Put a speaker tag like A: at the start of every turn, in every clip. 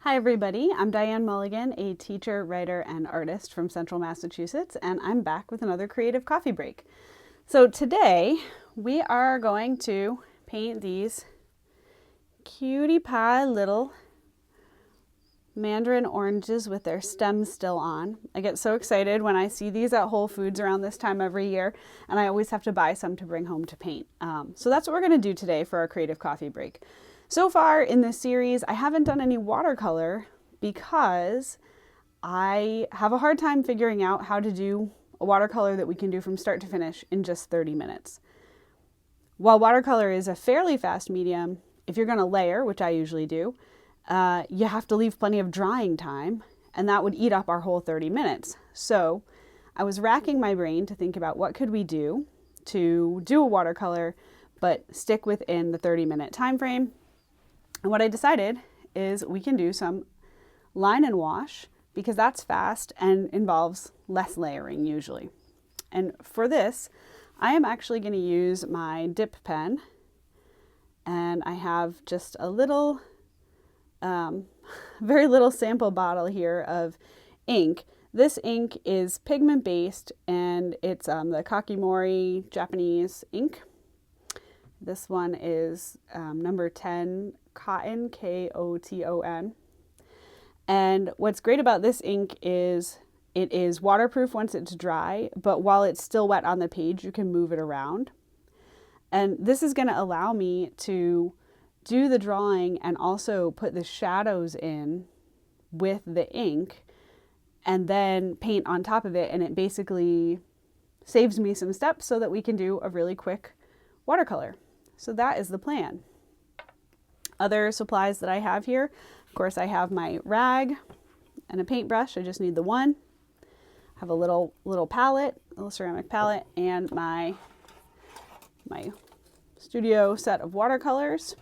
A: Hi everybody, I'm Diane Mulligan, a teacher, writer, and artist from Central Massachusetts, and I'm back with another creative coffee break. So today we are going to paint these cutie pie little mandarin oranges with their stems still on. I get so excited when I see these at Whole Foods around this time every year, and I always have to buy some to bring home to paint. So that's what we're going to do today for our creative coffee break. So far in this series, I haven't done any watercolor because I have a hard time figuring out how to do a watercolor that we can do from start to finish in just 30 minutes. While watercolor is a fairly fast medium, if you're going to layer, which I usually do, you have to leave plenty of drying time, and that would eat up our whole 30 minutes. So I was racking my brain to think about what could we do to do a watercolor, but stick within the 30-minute time frame. And what I decided is we can do some line and wash because that's fast and involves less layering usually. And for this, I am actually going to use my dip pen, and I have just a little, very little sample bottle here of ink. This ink is pigment based, and it's the Kakimori Japanese ink. This one is number 10 Cotton, K-O-T-O-N. And what's great about this ink is it is waterproof once it's dry, but while it's still wet on the page, you can move it around. And this is going to allow me to do the drawing and also put the shadows in with the ink and then paint on top of it. And it basically saves me some steps so that we can do a really quick watercolor. So that is the plan. Other supplies that I have here, of course, I have my rag and a paintbrush. I just need the one. I have a little palette, a little ceramic palette, and my studio set of watercolors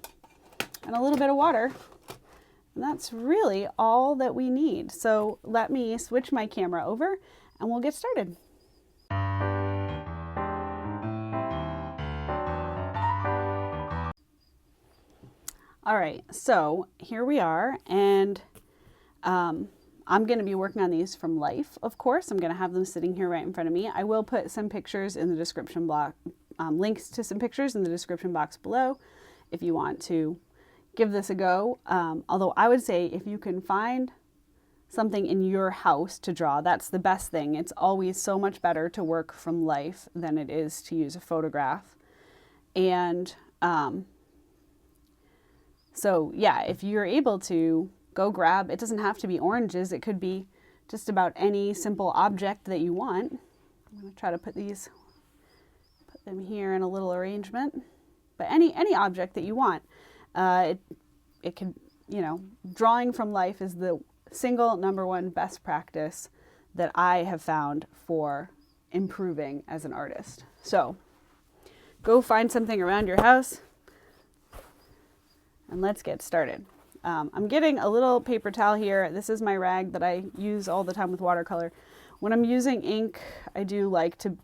A: and a little bit of water. And that's really all that we need. So let me switch my camera over and we'll get started. All right, so here we are, and I'm going to be working on these from life, of course. I'm going to have them sitting here right in front of me. I will put some pictures in the description box, links to some pictures in the description box below if you want to give this a go. Although I would say if you can find something in your house to draw, that's the best thing. It's always so much better to work from life than it is to use a photograph. And so yeah, if you're able to go grab, it doesn't have to be oranges. It could be just about any simple object that you want. I'm going to try to put them here in a little arrangement, but any object that you want. It can, drawing from life is the single number one best practice that I have found for improving as an artist. So go find something around your house and let's get started. I'm getting a little paper towel here. This is my rag that I use all the time with watercolor. When I'm using ink, I do like to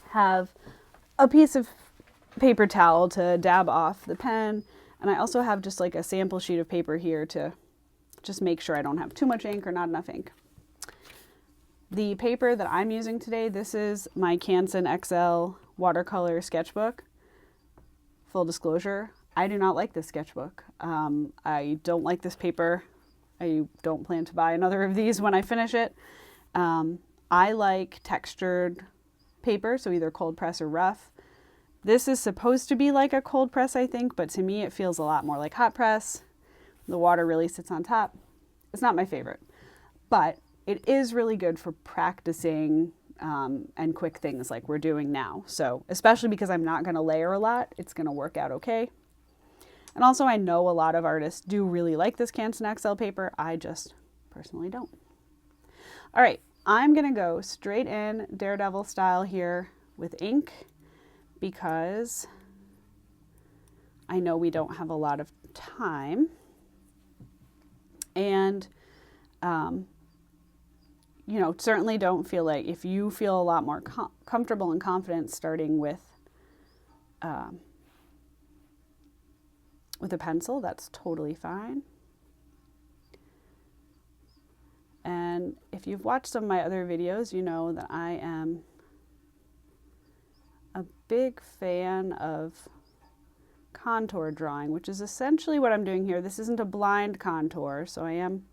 A: have a piece of paper towel to dab off the pen. And I also have just like a sample sheet of paper here to just make sure I don't have too much ink or not enough ink. The paper that I'm using today, this is my Canson XL watercolor sketchbook. Full disclosure, I do not like this sketchbook. I don't like this paper. I don't plan to buy another of these when I finish it. I like textured paper, so either cold press or rough. This is supposed to be like a cold press, I think, but to me it feels a lot more like hot press. The water really sits on top. It's not my favorite, but it is really good for practicing and quick things like we're doing now. So especially because I'm not going to layer a lot, it's going to work out okay. And also I know a lot of artists do really like this Canson XL paper. I just personally don't. All right, I'm going to go straight in Daredevil style here with ink because I know we don't have a lot of time. And certainly don't feel like if you feel a lot more comfortable and confident starting with a pencil, that's totally fine. And if you've watched some of my other videos, you know that I am a big fan of contour drawing, which is essentially what I'm doing here. This isn't a blind contour, so I am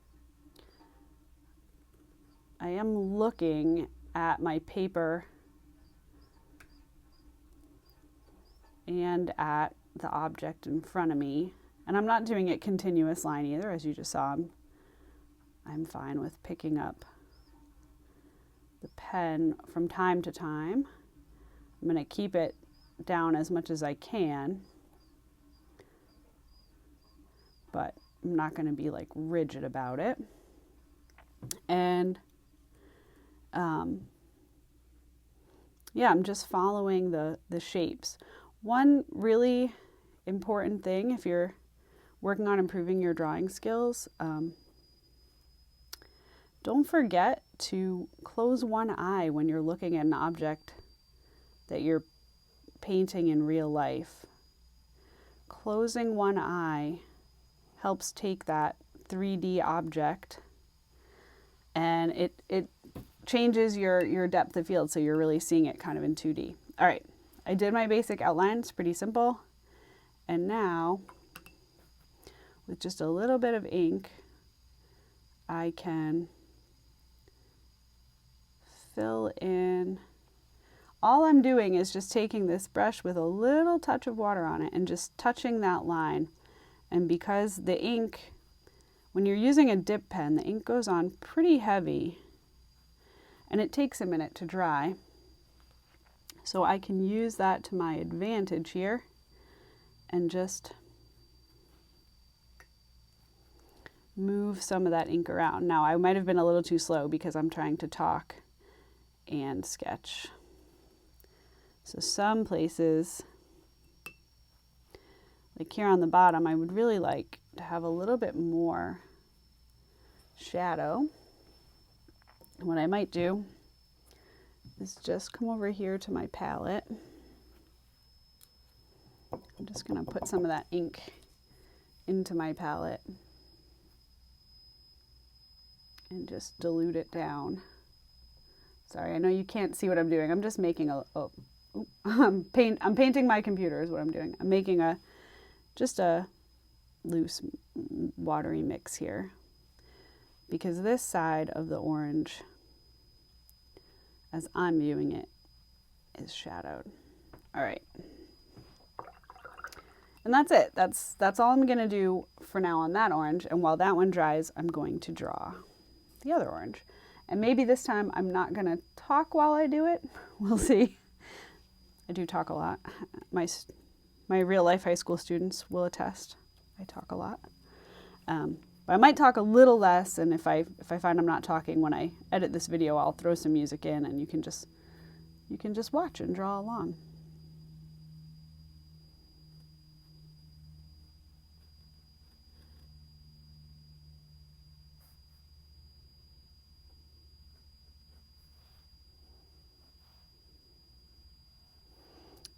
A: looking at my paper and at the object in front of me. And I'm not doing it continuous line either, as you just saw. I'm fine with picking up the pen from time to time. I'm going to keep it down as much as I can, but I'm not going to be like rigid about it. And yeah, I'm just following the shapes. One really important thing if you're working on improving your drawing skills, don't forget to close one eye when you're looking at an object that you're painting in real life. Closing one eye helps take that 3D object and it changes your depth of field, so you're really seeing it kind of in 2D. All right, I did my basic outline. It's pretty simple. And now, with just a little bit of ink, I can fill in. All I'm doing is just taking this brush with a little touch of water on it and just touching that line. And because the ink, when you're using a dip pen, the ink goes on pretty heavy and it takes a minute to dry. So I can use that to my advantage here and just move some of that ink around. Now, I might have been a little too slow because I'm trying to talk and sketch. So some places, like here on the bottom, I would really like to have a little bit more shadow. And what I might do is just come over here to my palette. I'm just going to put some of that ink into my palette and just dilute it down. Sorry, I know you can't see what I'm doing. I'm just making I'm painting my computer is what I'm doing. I'm making just a loose watery mix here because this side of the orange, as I'm viewing it, is shadowed. All right. And that's it. That's all I'm gonna do for now on that orange. And while that one dries, I'm going to draw the other orange. And maybe this time I'm not gonna talk while I do it. We'll see. I do talk a lot. My real life high school students will attest. I talk a lot. But I might talk a little less, and if I find I'm not talking when I edit this video, I'll throw some music in and you can just watch and draw along.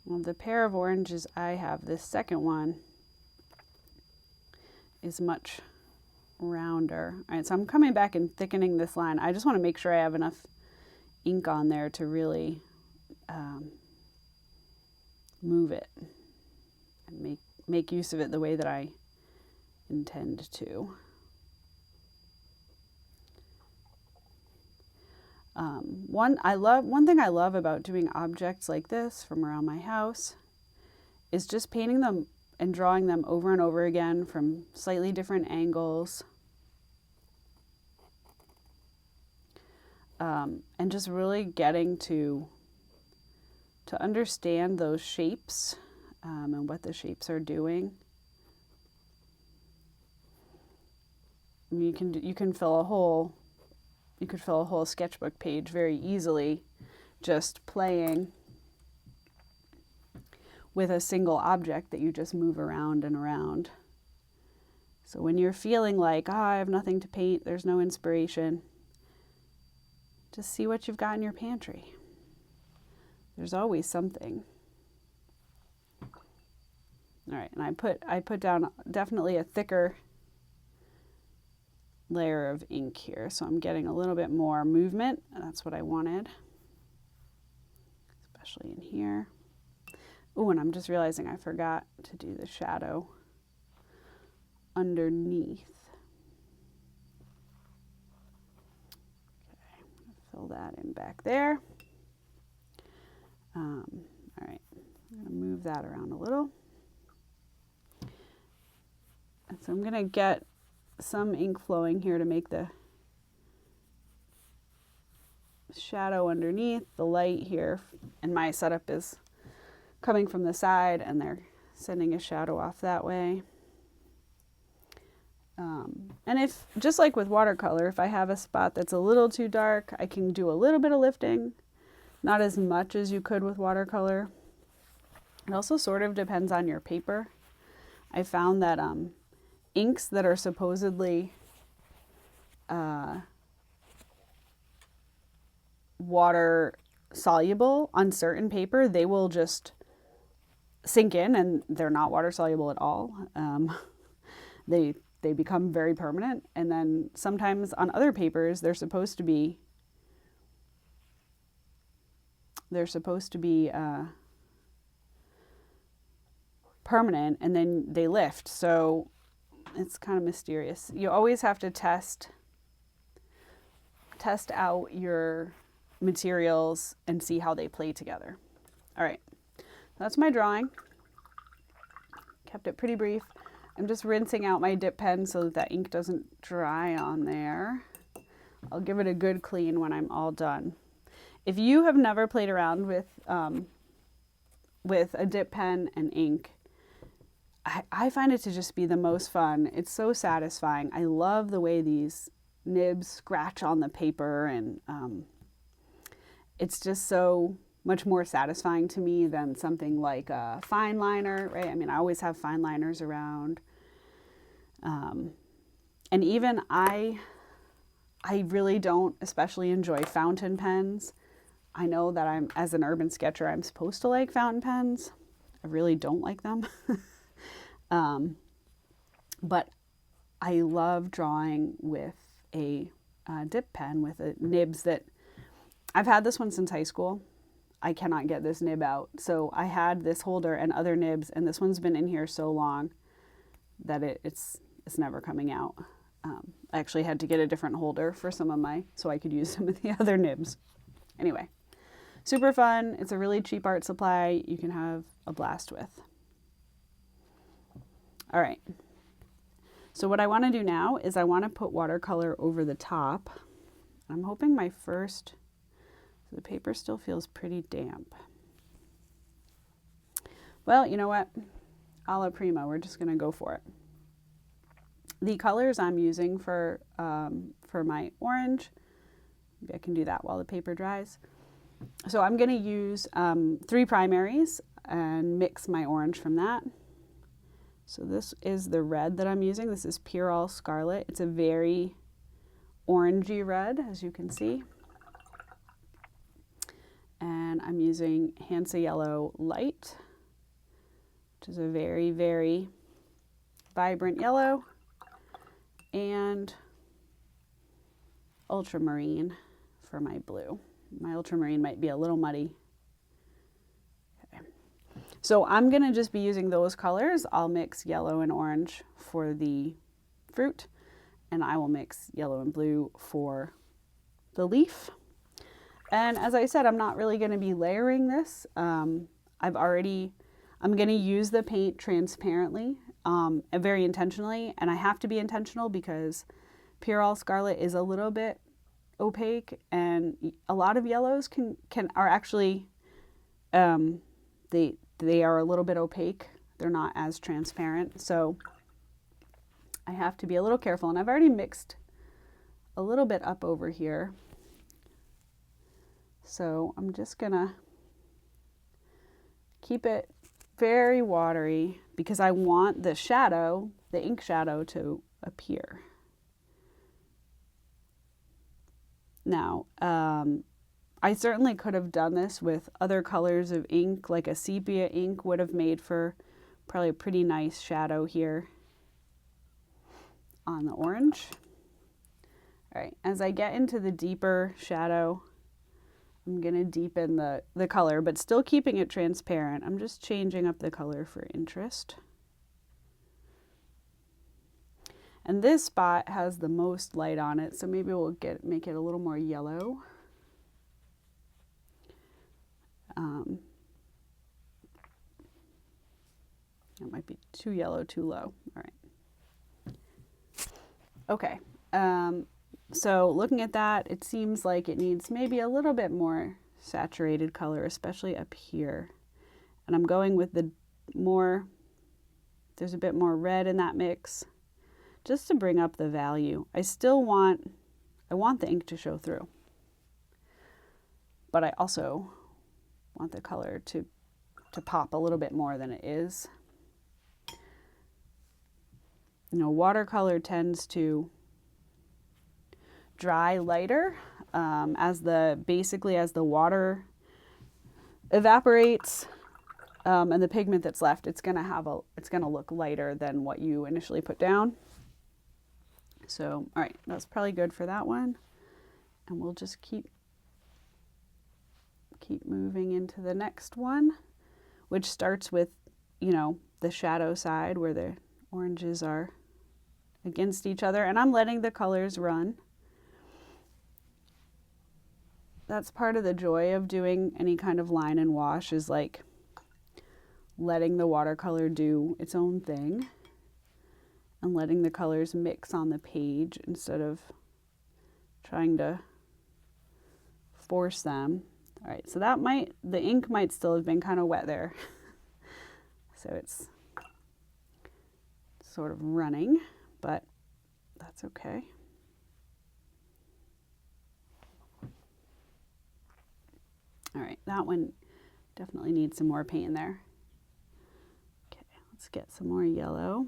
A: Well, the pair of oranges I have, this second one, is much rounder. All right, so I'm coming back and thickening this line. I just want to make sure I have enough ink on there to really move it and make use of it the way that I intend to. One thing I love about doing objects like this from around my house is just painting them and drawing them over and over again from slightly different angles. And just really getting to understand those shapes and what the shapes are doing. You can fill a whole sketchbook page very easily just playing with a single object that you just move around and around. So when you're feeling like, I have nothing to paint, there's no inspiration, just see what you've got in your pantry. There's always something. All right, and I put down definitely a thicker layer of ink here. So I'm getting a little bit more movement, and that's what I wanted, especially in here. Oh, and I'm just realizing I forgot to do the shadow underneath. Okay, I'm gonna fill that in back there. All right, I'm gonna move that around a little. And so I'm gonna get some ink flowing here to make the shadow underneath. The light here in my setup is coming from the side, and they're sending a shadow off that way. And if, just like with watercolor, if I have a spot that's a little too dark, I can do a little bit of lifting, not as much as you could with watercolor. It also sort of depends on your paper. I found that inks that are supposedly water soluble on certain paper, they will just sink in, and they're not water soluble at all. They become very permanent. And then sometimes on other papers, they're supposed to be permanent, and then they lift. So it's kind of mysterious. You always have to test out your materials and see how they play together. All right, that's my drawing. Kept it pretty brief. I'm just rinsing out my dip pen so that that ink doesn't dry on there. I'll give it a good clean when I'm all done. If you have never played around with a dip pen and ink, I find it to just be the most fun. It's so satisfying. I love the way these nibs scratch on the paper, and it's just so much more satisfying to me than something like a fine liner, right? I mean, I always have fine liners around. And even I really don't especially enjoy fountain pens. I know that as an urban sketcher, I'm supposed to like fountain pens. I really don't like them. But I love drawing with a dip pen with nibs that I've had this one since high school. I cannot get this nib out. So I had this holder and other nibs, and this one's been in here so long that it's never coming out. I actually had to get a different holder for so I could use some of the other nibs. Anyway, super fun. It's a really cheap art supply you can have a blast with. All right. So what I want to do now is I want to put watercolor over the top. I'm hoping the paper still feels pretty damp. Well, you know what? A la prima, we're just going to go for it. The colors I'm using for my orange, maybe I can do that while the paper dries. So I'm going to use 3 primaries and mix my orange from that. So this is the red that I'm using. This is Pure All Scarlet. It's a very orangey red, as you can see. And I'm using Hansa Yellow Light, which is a very, very vibrant yellow, and Ultramarine for my blue. My Ultramarine might be a little muddy. Okay. So I'm going to just be using those colors. I'll mix yellow and orange for the fruit, and I will mix yellow and blue for the leaf. And as I said, I'm not really going to be layering this. I'm going to use the paint transparently, very intentionally, and I have to be intentional because Pure All Scarlet is a little bit opaque, and a lot of yellows are actually they are a little bit opaque. They're not as transparent, so I have to be a little careful. And I've already mixed a little bit up over here. So I'm just gonna keep it very watery because I want the shadow, the ink shadow, to appear. Now, I certainly could have done this with other colors of ink, like a sepia ink would have made for probably a pretty nice shadow here on the orange. All right, as I get into the deeper shadow, I'm gonna deepen the color, but still keeping it transparent. I'm just changing up the color for interest. And this spot has the most light on it, so maybe we'll make it a little more yellow. That might be too yellow, too low. All right. Okay. So looking at that, it seems like it needs maybe a little bit more saturated color, especially up here. And I'm going with the more, there's a bit more red in that mix, just to bring up the value. I want the ink to show through, but I also want the color to pop a little bit more than it is. You know, watercolor tends to dry lighter as the water evaporates and the pigment that's left, it's gonna look lighter than what you initially put down. So, all right, that's probably good for that one, and we'll just keep moving into the next one, which starts with, you know, the shadow side where the oranges are against each other, and I'm letting the colors run. That's part of the joy of doing any kind of line and wash, is like letting the watercolor do its own thing and letting the colors mix on the page instead of trying to force them. All right, so the ink might still have been kind of wet there. So it's sort of running, but that's okay. All right, that one definitely needs some more paint in there. Okay, let's get some more yellow.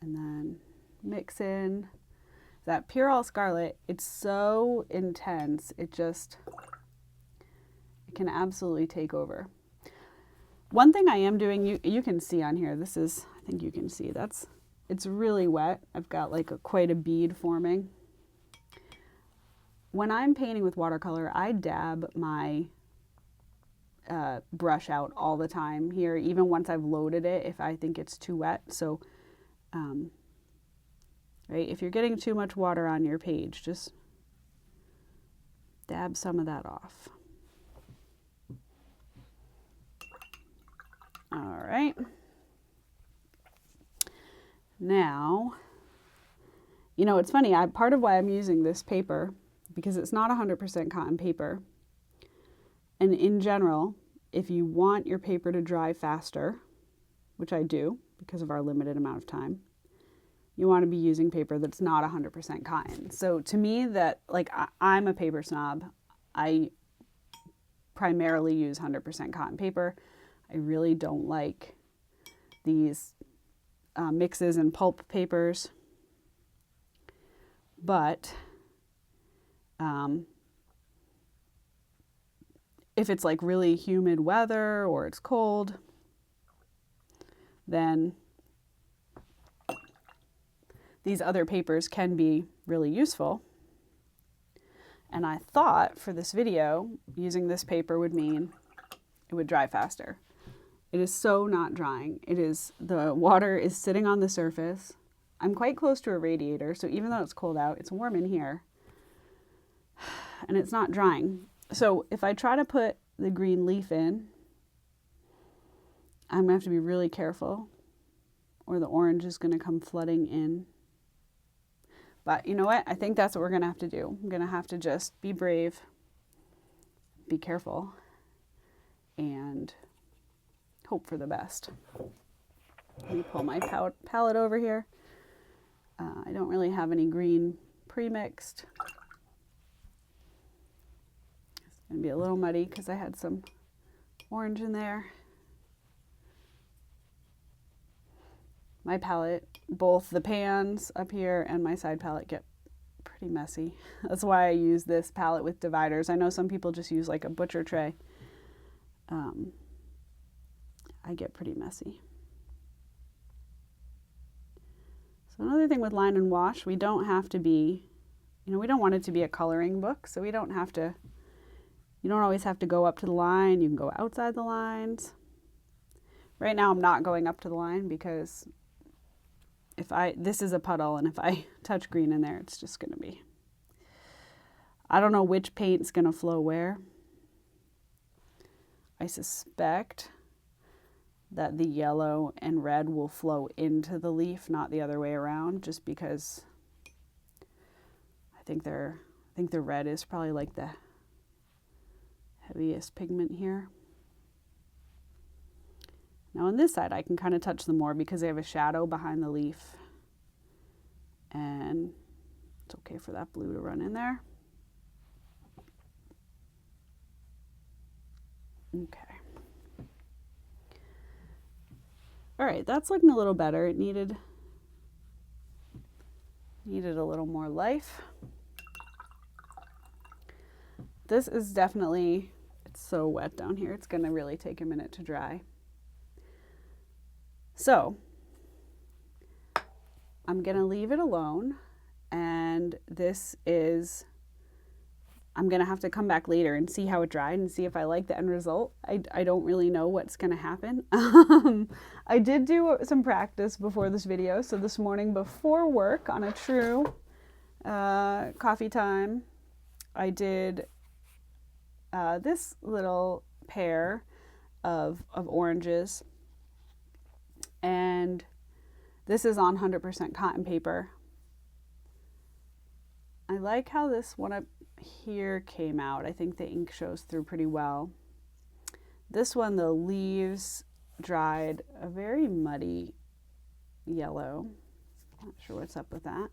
A: And then mix in that Purell Scarlet. It's so intense, it can absolutely take over. One thing I am doing, you can see on here, this is, I think you can see, it's really wet. I've got like quite a bead forming. When I'm painting with watercolor, I dab my brush out all the time here, even once I've loaded it, if I think it's too wet. So, right, if you're getting too much water on your page, just dab some of that off. All right. Now, you know, it's funny, part of why I'm using this paper, because it's not 100% cotton paper. And in general, if you want your paper to dry faster, which I do because of our limited amount of time, you want to be using paper that's not 100% cotton. So to me, that, like, I'm a paper snob. I primarily use 100% cotton paper. I really don't like these mixes and pulp papers. But if it's like really humid weather or it's cold, then these other papers can be really useful. And I thought for this video, using this paper would mean it would dry faster. It is so not drying. The water is sitting on the surface. I'm quite close to a radiator, so even though it's cold out, it's warm in here. And it's not drying. So if I try to put the green leaf in, I'm gonna have to be really careful, or the orange is gonna come flooding in. But you know what? I think that's what we're gonna have to do. I'm gonna have to just be brave, be careful, and hope for the best. Let me pull my palette over here. I don't really have any green pre-mixed. It's gonna be a little muddy because I had some orange in there. My palette, both the pans up here and my side palette, get pretty messy. That's why I use this palette with dividers. I know some people just use like a butcher tray. I get pretty messy. So another thing with line and wash, we don't have to be, we don't want it to be a coloring book, so we don't have to, you don't always have to go up to the line. You can go outside the lines. Right now I'm not going up to the line because this is a puddle, and if I touch green in there, it's just going to be, I don't know which paint's going to flow where. I suspect that the yellow and red will flow into the leaf, not the other way around, just because I think the red is probably like the heaviest pigment here. Now on this side I can kind of touch them more because they have a shadow behind the leaf, and it's okay for that blue to run in there. Okay. All right, that's looking a little better. It needed a little more life. This is definitely, it's so wet down here. It's gonna really take a minute to dry. So I'm gonna leave it alone, and I'm gonna have to come back later and see how it dried and see if I like the end result. I don't really know what's gonna happen. I did do some practice before this video. So this morning before work on a true coffee time, I did this little pair of oranges, and this is on 100% cotton paper. I like how this one up here came out. I think the ink shows through pretty well. This one, the leaves dried a very muddy yellow. Not sure what's up with that.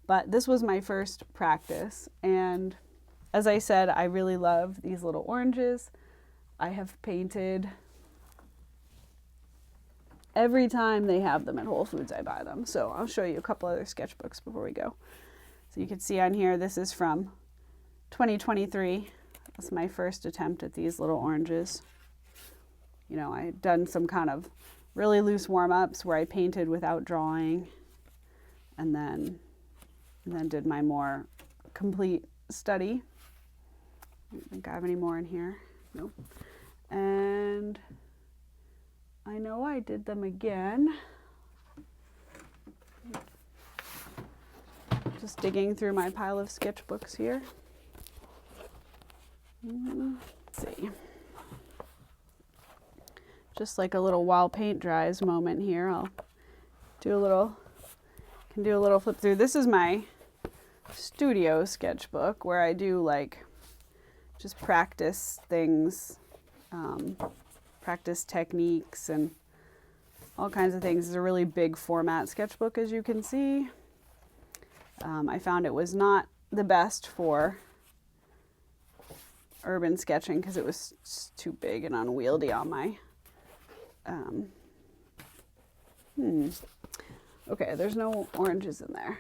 A: But this was my first practice, and as I said, I really love these little oranges. I have painted every time they have them at Whole Foods. I buy them. So I'll show you a couple other sketchbooks before we go. So you can see on here, this is from 2023. That's my first attempt at these little oranges. I had done some kind of really loose warm-ups where I painted without drawing, and then did my more complete study. I don't think I have any more in here. Nope. And I know I did them again. Just digging through my pile of sketchbooks here. Let's see. Just like a little while paint dries moment here. I'll do a little flip through. This is my studio sketchbook where I do like just practice things, practice techniques and all kinds of things. It's a really big format sketchbook, as you can see. I found it was not the best for urban sketching because it was too big and unwieldy on my okay, there's no oranges in there.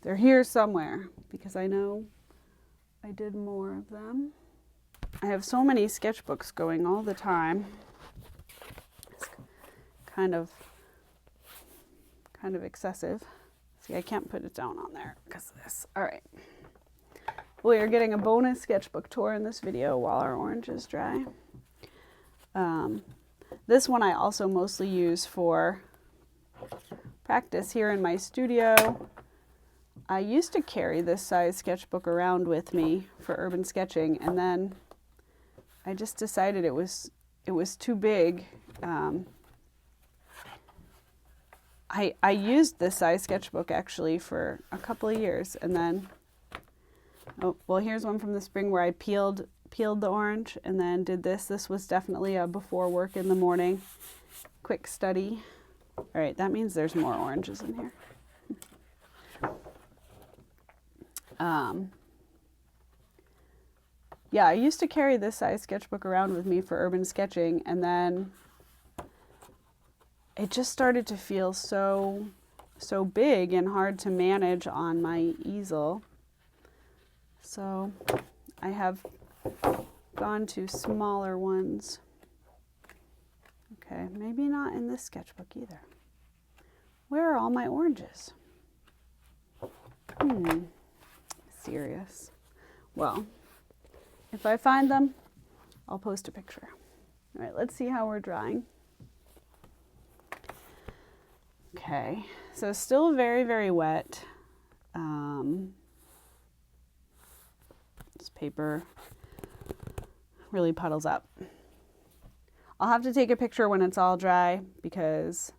A: They're here somewhere because I know I did more of them. I have so many sketchbooks going all the time. It's kind of excessive. See, I can't put it down on there because of this. All right. We are getting a bonus sketchbook tour in this video while our oranges dry. This one I also mostly use for practice here in my studio. I used to carry this size sketchbook around with me for urban sketching, and then I just decided it was too big. I used this size sketchbook actually for a couple of years, and then, oh, well, here's one from the spring where I peeled the orange and then did this. This was definitely a before work in the morning quick study. All right, that means there's more oranges in here. Yeah, I used to carry this size sketchbook around with me for urban sketching, and then it just started to feel so big and hard to manage on my easel. So I have gone to smaller ones. Okay, maybe not in this sketchbook either. Where are all my oranges? Serious. Well, if I find them, I'll post a picture. All right, let's see how we're drying. Okay, so still very, very wet. This paper really puddles up. I'll have to take a picture when it's all dry because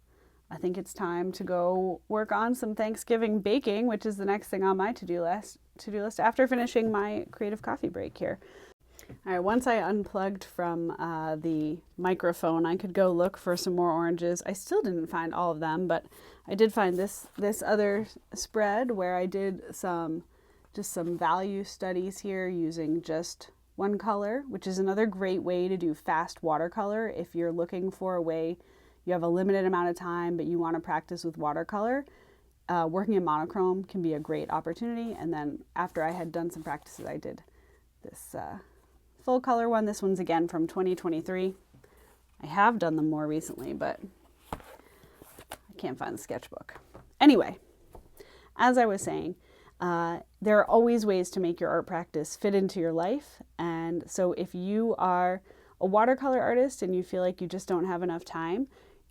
A: I think it's time to go work on some Thanksgiving baking, which is the next thing on my to-do list after finishing my creative coffee break here. All right, once I unplugged from the microphone, I could go look for some more oranges. I still didn't find all of them, but I did find this other spread where I did some value studies here using just one color, which is another great way to do fast watercolor. If you're looking for a way, you have a limited amount of time, but you want to practice with watercolor, working in monochrome can be a great opportunity. And then after I had done some practices, I did this full color one. This one's again from 2023. I have done them more recently, but I can't find the sketchbook. Anyway, as I was saying, there are always ways to make your art practice fit into your life. And so if you are a watercolor artist and you feel like you just don't have enough time,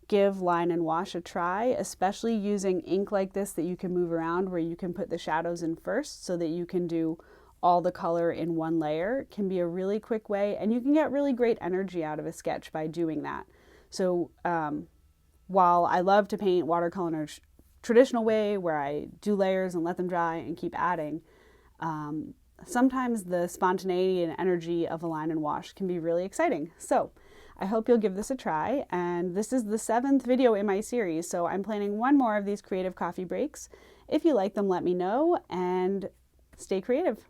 A: give line and wash a try, especially using ink like this that you can move around, where you can put the shadows in first so that you can do all the color in one layer. It can be a really quick way, and you can get really great energy out of a sketch by doing that. So while I love to paint watercolor in a traditional way where I do layers and let them dry and keep adding, sometimes the spontaneity and energy of a line and wash can be really exciting. So I hope you'll give this a try, and this is the 7th video in my series, so I'm planning one more of these creative coffee breaks. If you like them, let me know, and stay creative.